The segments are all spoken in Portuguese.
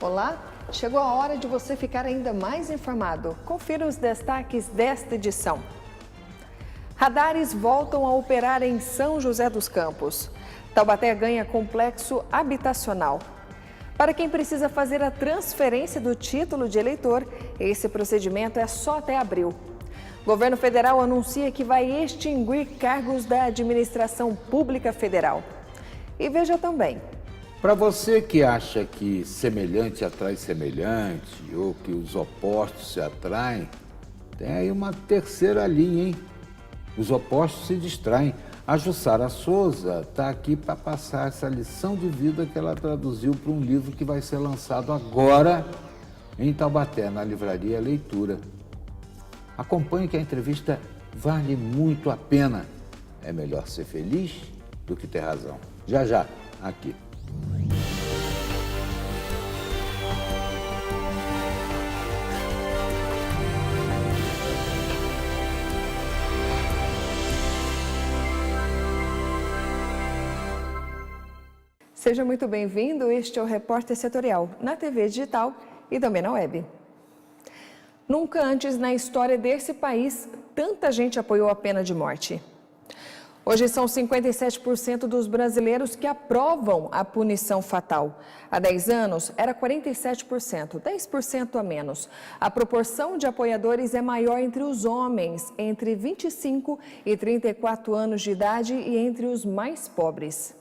Olá, chegou a hora de você ficar ainda mais informado. Confira os destaques desta edição. Radares voltam a operar em São José dos Campos. Taubaté ganha complexo habitacional. Para quem precisa fazer a transferência do título de eleitor, esse procedimento é só até abril. Governo federal anuncia que vai extinguir cargos da administração pública federal. E veja também. Para você que acha que semelhante atrai semelhante ou que os opostos se atraem, tem aí uma terceira linha, hein? Os opostos se distraem. A Jussara Souza está aqui para passar essa lição de vida que ela traduziu para um livro que vai ser lançado agora em Taubaté, na livraria Leitura. Acompanhe que a entrevista vale muito a pena. É melhor ser feliz do que ter razão. Já, já, aqui. Seja muito bem-vindo, este é o Repórter Setorial, na TV digital e também na web. Nunca antes na história desse país, tanta gente apoiou a pena de morte. Hoje são 57% dos brasileiros que aprovam a punição fatal. Há 10 anos era 47%, 10% a menos. A proporção de apoiadores é maior entre os homens, entre 25 e 34 anos de idade e entre os mais pobres.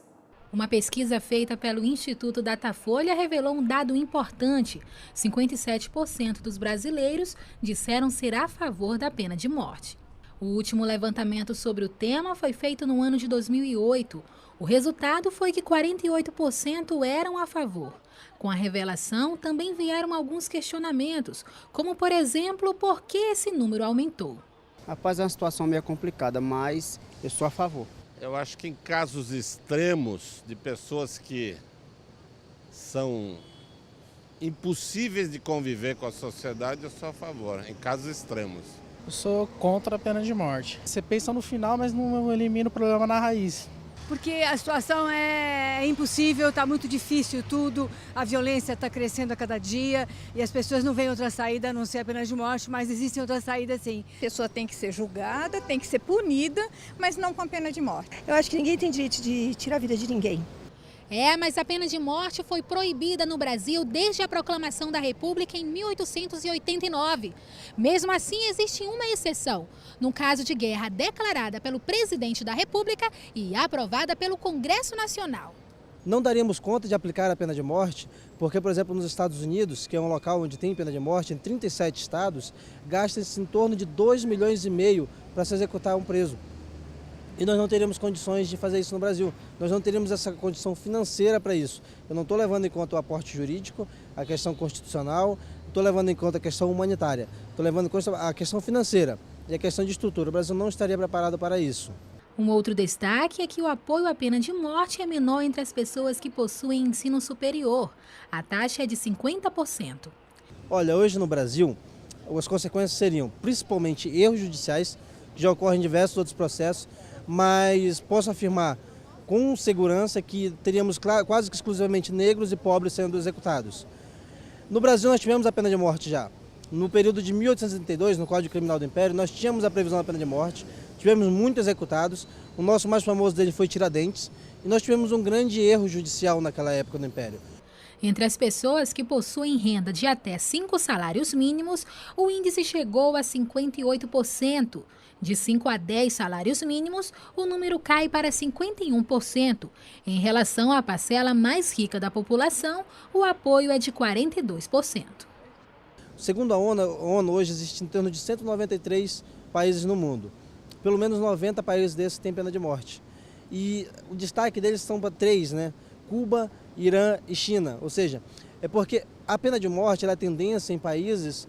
Uma pesquisa feita pelo Instituto Datafolha revelou um dado importante. 57% dos brasileiros disseram ser a favor da pena de morte. O último levantamento sobre o tema foi feito no ano de 2008. O resultado foi que 48% eram a favor. Com a revelação, também vieram alguns questionamentos, como, por exemplo, por que esse número aumentou. Rapaz, é uma situação meio complicada, mas eu sou a favor. Eu acho que em casos extremos de pessoas que são impossíveis de conviver com a sociedade, eu sou a favor, em casos extremos. Eu sou contra a pena de morte. Você pensa no final, mas não elimina o problema na raiz. Porque a situação é impossível, está muito difícil tudo, a violência está crescendo a cada dia e as pessoas não veem outra saída a não ser a pena de morte, mas existem outras saídas sim. A pessoa tem que ser julgada, tem que ser punida, mas não com a pena de morte. Eu acho que ninguém tem direito de tirar a vida de ninguém. Mas a pena de morte foi proibida no Brasil desde a proclamação da República em 1889. Mesmo assim, existe uma exceção. No caso de guerra declarada pelo presidente da República e aprovada pelo Congresso Nacional. Não daríamos conta de aplicar a pena de morte, porque, por exemplo, nos Estados Unidos, que é um local onde tem pena de morte, em 37 estados, gasta-se em torno de 2,5 milhões para se executar um preso. E nós não teríamos condições de fazer isso no Brasil. Nós não teríamos essa condição financeira para isso. Eu não estou levando em conta o aporte jurídico, a questão constitucional, estou levando em conta a questão humanitária, estou levando em conta a questão financeira e a questão de estrutura. O Brasil não estaria preparado para isso. Um outro destaque é que o apoio à pena de morte é menor entre as pessoas que possuem ensino superior. A taxa é de 50%. Olha, hoje no Brasil, as consequências seriam principalmente erros judiciais, que já ocorrem em diversos outros processos, mas posso afirmar com segurança que teríamos quase que exclusivamente negros e pobres sendo executados. No Brasil nós tivemos a pena de morte já. No período de 1832, no Código Criminal do Império, nós tínhamos a previsão da pena de morte, tivemos muitos executados, o nosso mais famoso dele foi Tiradentes, e nós tivemos um grande erro judicial naquela época no Império. Entre as pessoas que possuem renda de até 5 salários mínimos, o índice chegou a 58%. De 5 a 10 salários mínimos, o número cai para 51%. Em relação à parcela mais rica da população, o apoio é de 42%. Segundo a ONU, hoje existe em torno de 193 países no mundo. Pelo menos 90 países desses têm pena de morte. E o destaque deles são para 3, né? Cuba, Irã e China. Ou seja, é porque a pena de morte ela é tendência em países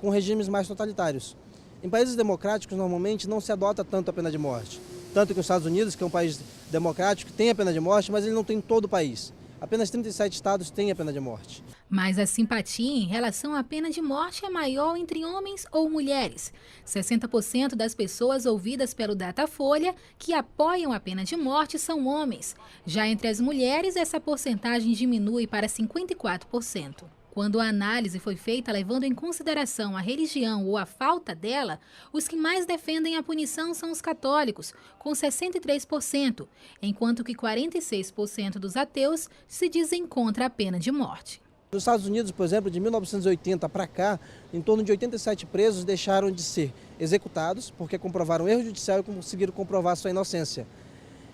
com regimes mais totalitários. Em países democráticos, normalmente, não se adota tanto a pena de morte. Tanto que os Estados Unidos, que é um país democrático, tem a pena de morte, mas ele não tem em todo o país. Apenas 37 estados têm a pena de morte. Mas a simpatia em relação à pena de morte é maior entre homens ou mulheres. 60% das pessoas ouvidas pelo Datafolha que apoiam a pena de morte são homens. Já entre as mulheres, essa porcentagem diminui para 54%. Quando a análise foi feita levando em consideração a religião ou a falta dela, os que mais defendem a punição são os católicos, com 63%, enquanto que 46% dos ateus se dizem contra a pena de morte. Nos Estados Unidos, por exemplo, de 1980 para cá, em torno de 87 presos deixaram de ser executados porque comprovaram erro judicial e conseguiram comprovar sua inocência.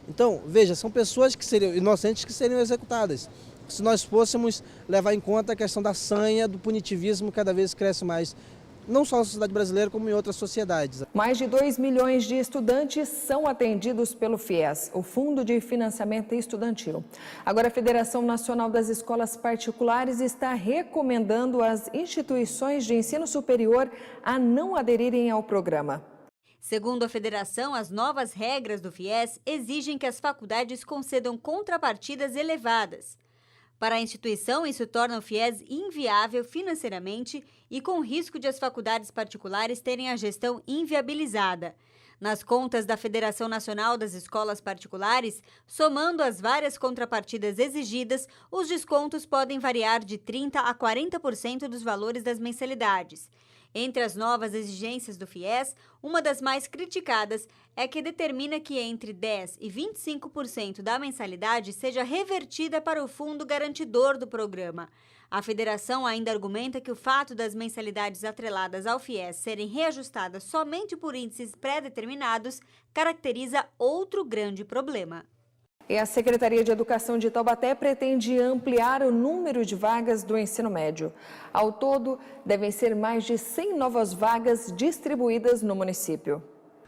Então, veja, são pessoas que seriam inocentes que seriam executadas. Se nós fôssemos levar em conta a questão da sanha, do punitivismo, cada vez cresce mais, não só na sociedade brasileira, como em outras sociedades. Mais de 2 milhões de estudantes são atendidos pelo FIES, o Fundo de Financiamento Estudantil. Agora, a Federação Nacional das Escolas Particulares está recomendando às instituições de ensino superior a não aderirem ao programa. Segundo a federação, as novas regras do FIES exigem que as faculdades concedam contrapartidas elevadas. Para a instituição, isso torna o FIES inviável financeiramente e com risco de as faculdades particulares terem a gestão inviabilizada. Nas contas da Federação Nacional das Escolas Particulares, somando as várias contrapartidas exigidas, os descontos podem variar de 30% a 40% dos valores das mensalidades. Entre as novas exigências do FIES, uma das mais criticadas é que determina que entre 10% e 25% da mensalidade seja revertida para o fundo garantidor do programa. A federação ainda argumenta que o fato das mensalidades atreladas ao FIES serem reajustadas somente por índices pré-determinados caracteriza outro grande problema. E a Secretaria de Educação de Taubaté pretende ampliar o número de vagas do ensino médio. Ao todo, devem ser mais de 100 novas vagas distribuídas no município.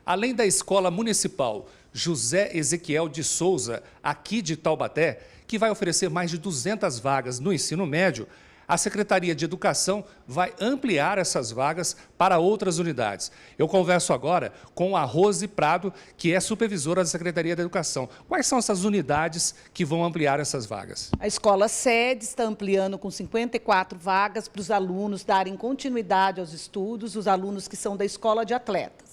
Além da Escola Municipal José Ezequiel de Souza, aqui de Taubaté, que vai oferecer mais de 200 vagas no ensino médio, a Secretaria de Educação vai ampliar essas vagas para outras unidades. Eu converso agora com a Rose Prado, que é supervisora da Secretaria de Educação. Quais são essas unidades que vão ampliar essas vagas? A escola sede está ampliando com 54 vagas para os alunos darem continuidade aos estudos, os alunos que são da escola de atletas.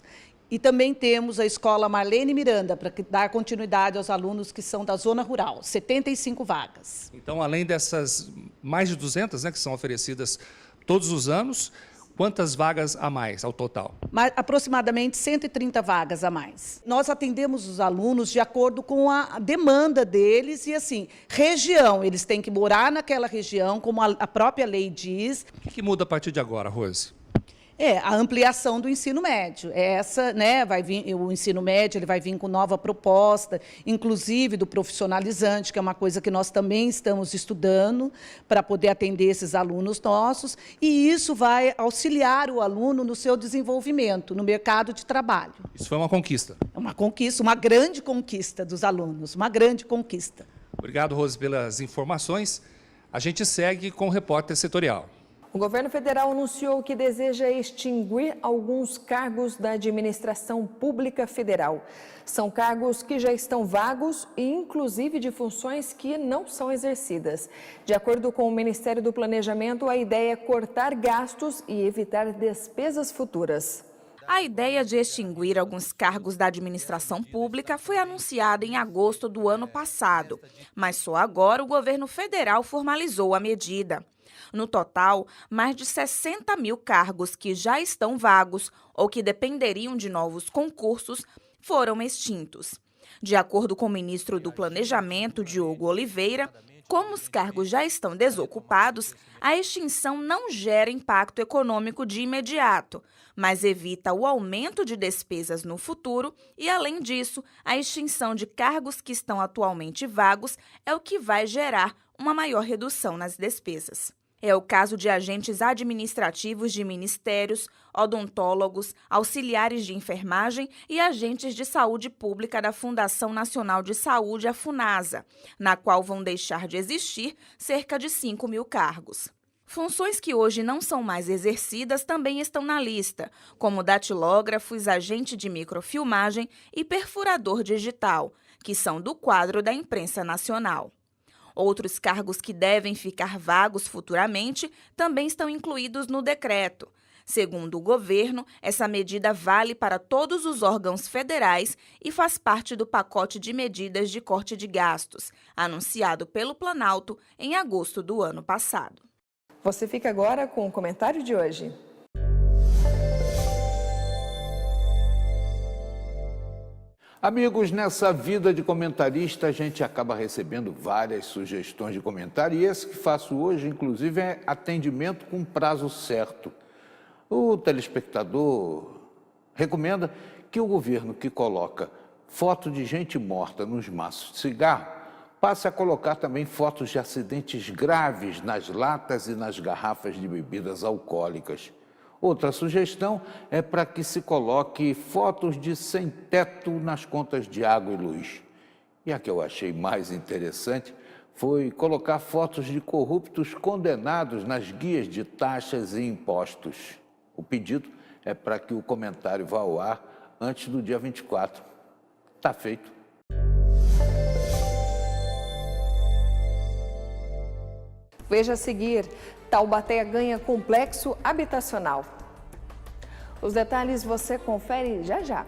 E também temos a escola Marlene Miranda, para dar continuidade aos alunos que são da zona rural, 75 vagas. Então, além dessas mais de 200, que são oferecidas todos os anos, quantas vagas a mais ao total? Aproximadamente 130 vagas a mais. Nós atendemos os alunos de acordo com a demanda deles e, assim, região. Eles têm que morar naquela região, como a própria lei diz. O que muda a partir de agora, Rose? A ampliação do ensino médio. Essa, vai vir, o ensino médio ele vai vir com nova proposta, inclusive do profissionalizante, que é uma coisa que nós também estamos estudando para poder atender esses alunos nossos, e isso vai auxiliar o aluno no seu desenvolvimento, no mercado de trabalho. Isso foi uma conquista? É uma conquista, uma grande conquista dos alunos, uma grande conquista. Obrigado, Rose, pelas informações. A gente segue com o repórter setorial. O governo federal anunciou que deseja extinguir alguns cargos da administração pública federal. São cargos que já estão vagos e, inclusive, de funções que não são exercidas. De acordo com o Ministério do Planejamento, a ideia é cortar gastos e evitar despesas futuras. A ideia de extinguir alguns cargos da administração pública foi anunciada em agosto do ano passado, mas só agora o governo federal formalizou a medida. No total, mais de 60 mil cargos que já estão vagos ou que dependeriam de novos concursos foram extintos. De acordo com o ministro do Planejamento, Diogo Oliveira, como os cargos já estão desocupados, a extinção não gera impacto econômico de imediato, mas evita o aumento de despesas no futuro e, além disso, a extinção de cargos que estão atualmente vagos é o que vai gerar uma maior redução nas despesas. É o caso de agentes administrativos de ministérios, odontólogos, auxiliares de enfermagem e agentes de saúde pública da Fundação Nacional de Saúde, a FUNASA, na qual vão deixar de existir cerca de 5 mil cargos. Funções que hoje não são mais exercidas também estão na lista, como datilógrafos, agente de microfilmagem e perfurador digital, que são do quadro da imprensa nacional. Outros cargos que devem ficar vagos futuramente também estão incluídos no decreto. Segundo o governo, essa medida vale para todos os órgãos federais e faz parte do pacote de medidas de corte de gastos, anunciado pelo Planalto em agosto do ano passado. Você fica agora com o comentário de hoje. Amigos, nessa vida de comentarista, a gente acaba recebendo várias sugestões de comentário e esse que faço hoje, inclusive, é atendimento com prazo certo. O telespectador recomenda que o governo que coloca foto de gente morta nos maços de cigarro passe a colocar também fotos de acidentes graves nas latas e nas garrafas de bebidas alcoólicas. Outra sugestão é para que se coloque fotos de sem-teto nas contas de água e luz. E a que eu achei mais interessante foi colocar fotos de corruptos condenados nas guias de taxas e impostos. O pedido é para que o comentário vá ao ar antes do dia 24. Tá feito. Veja a seguir, Taubaté ganha complexo habitacional. Os detalhes você confere já já.